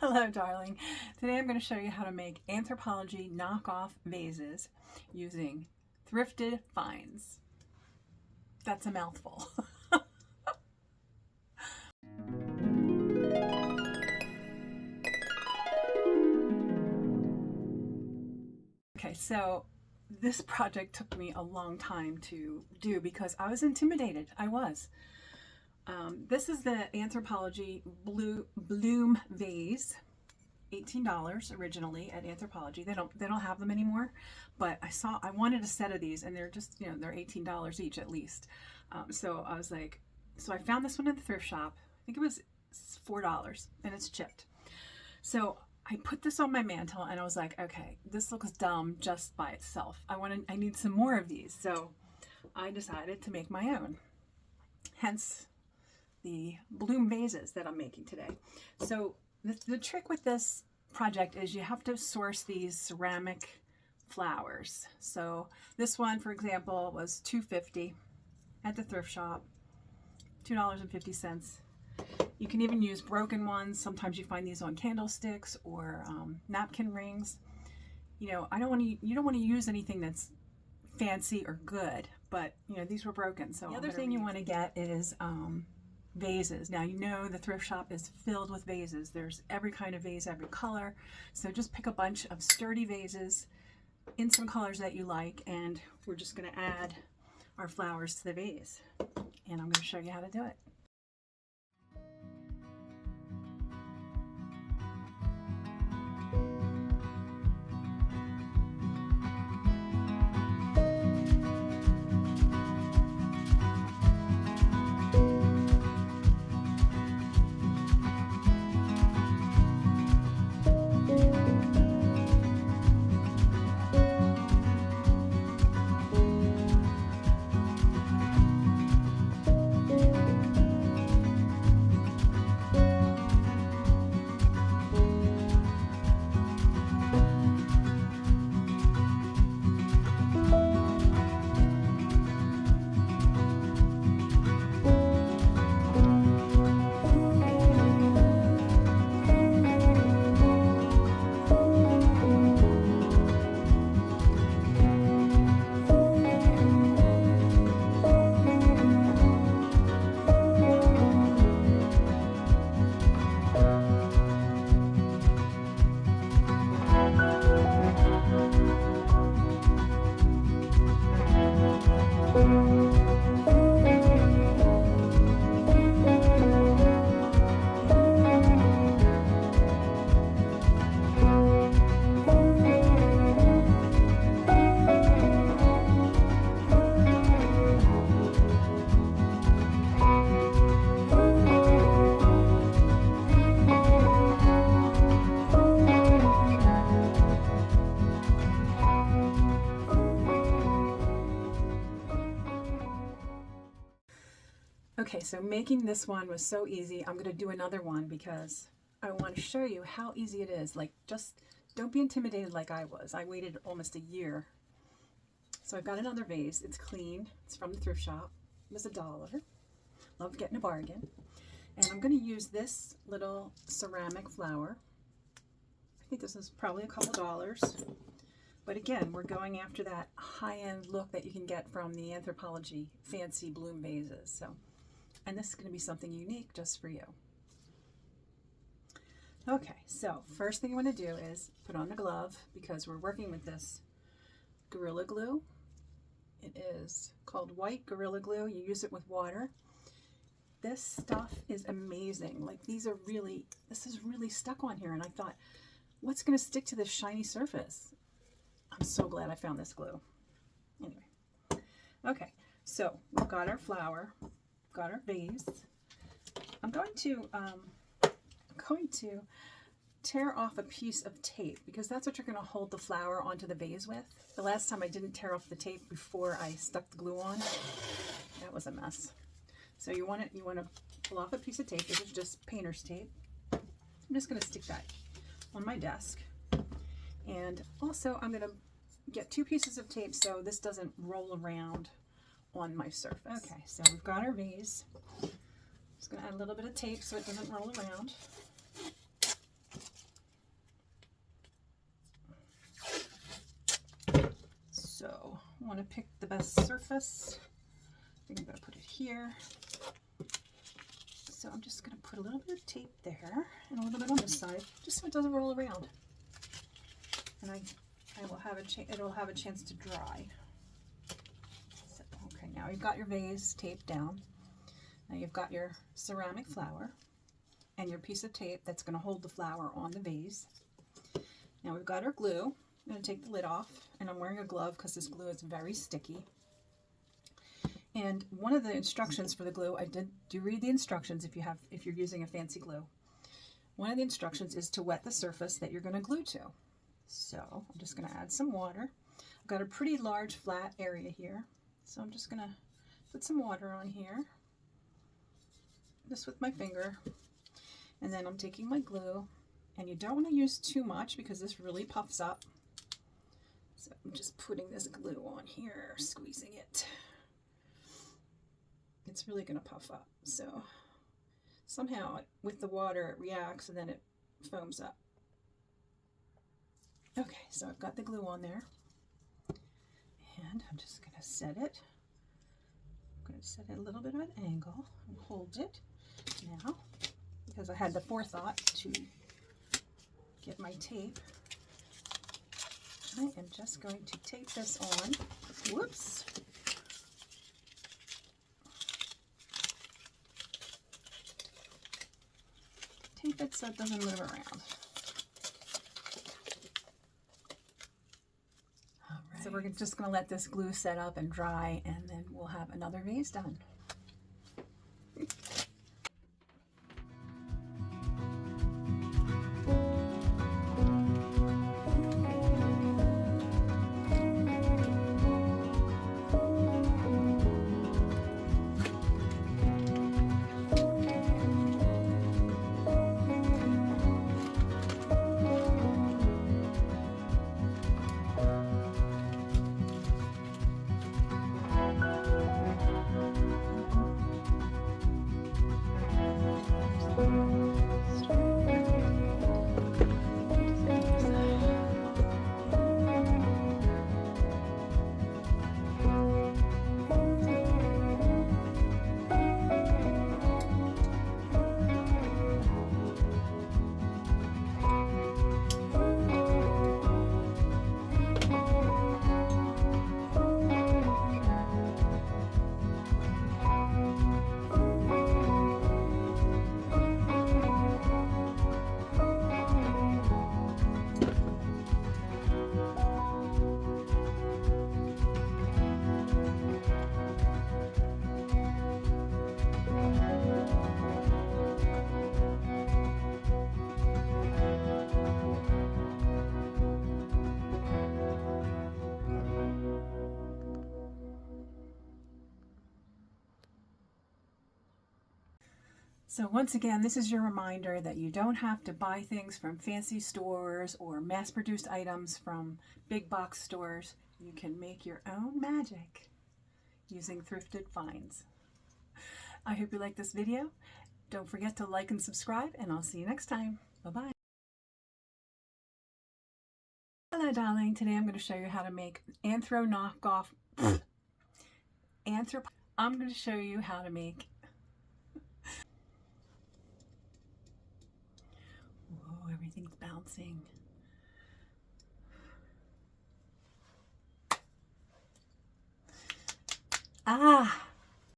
Hello, darling. Today I'm going to show you how to make Anthropologie knockoff vases using thrifted finds. That's a mouthful. Okay, so this project took me a long time to do because I was intimidated. I was. This is the Anthropologie Bloom vase. $18 originally at Anthropologie. They don't have them anymore, but I wanted a set of these, and they're just, they're $18 each at least. So I was like, so I found this one in the thrift shop. I think it was $4, and it's chipped. So I put this on my mantle, and I was like, okay, this looks dumb just by itself. I need some more of these. So I decided to make my own. Hence the bloom vases that I'm making today. So the trick with this project is you have to source these ceramic flowers. So this one, for example, was $2.50 at the thrift shop, $2.50. You can even use broken ones. Sometimes you find these on candlesticks or napkin rings. You don't want to use anything that's fancy or good, but these were broken. So the other thing you want to get is vases. Now the thrift shop is filled with vases. There's every kind of vase, every color. So just pick a bunch of sturdy vases in some colors that you like, and we're just going to add our flowers to the vase. And I'm going to show you how to do it. Okay, so making this one was so easy. I'm going to do another one because I want to show you how easy it is. Like, just don't be intimidated like I was. I waited almost a year. So I've got another vase. It's clean. It's from the thrift shop. It was $1. Loved getting a bargain. And I'm going to use this little ceramic flower. I think this is probably a couple dollars. But again, we're going after that high-end look that you can get from the Anthropologie fancy bloom vases. And this is going to be something unique just for you. Okay, so first thing you want to do is put on the glove because we're working with this Gorilla Glue. It is called white Gorilla Glue. You use it with water. This stuff is amazing. Like, this is really stuck on here, and I thought, what's going to stick to this shiny surface? I'm so glad I found this glue. Anyway, okay, so we've got our flower. Got our vase. I'm going to tear off a piece of tape because that's what you're going to hold the flower onto the vase with. The last time I didn't tear off the tape before I stuck the glue on. That was a mess. So you want to pull off a piece of tape. This is just painter's tape. I'm just going to stick that on my desk. And also I'm going to get 2 pieces of tape so this doesn't roll around on my surface. Okay, so we've got our vase. Just going to add a little bit of tape so it doesn't roll around. I want to pick the best surface. I think I'm going to put it here. So I'm just going to put a little bit of tape there and a little bit on this side, just so it doesn't roll around. And I will have it'll have a chance to dry. So, okay, now you've got your vase taped down. Now you've got your ceramic flower and your piece of tape that's going to hold the flower on the vase. Now we've got our glue. I'm going to take the lid off, and I'm wearing a glove because this glue is very sticky. And one of the instructions for the glue, I do read the instructions if you're using a fancy glue. One of the instructions is to wet the surface that you're going to glue to. So I'm just going to add some water. I've got a pretty large flat area here, so I'm just going to put some water on here, just with my finger. And then I'm taking my glue, and you don't want to use too much because this really puffs up. So I'm just putting this glue on here, squeezing it. It's really going to puff up. So somehow with the water it reacts and then it foams up. Okay, so I've got the glue on there, and I'm just going to set it. I'm going to set it a little bit of an angle and hold it now, because I had the forethought to get my tape. I am just going to tape this on. Whoops. Tape it so it doesn't move around. All right. So we're just going to let this glue set up and dry, and then we'll have another vase done. So once again, this is your reminder that you don't have to buy things from fancy stores or mass-produced items from big box stores. You can make your own magic using thrifted finds. I hope you like this video. Don't forget to like and subscribe, and I'll see you next time. Bye-bye. Hello, darling. Today I'm going to show you how to make I'm going to show you how to make everything's bouncing. Ah!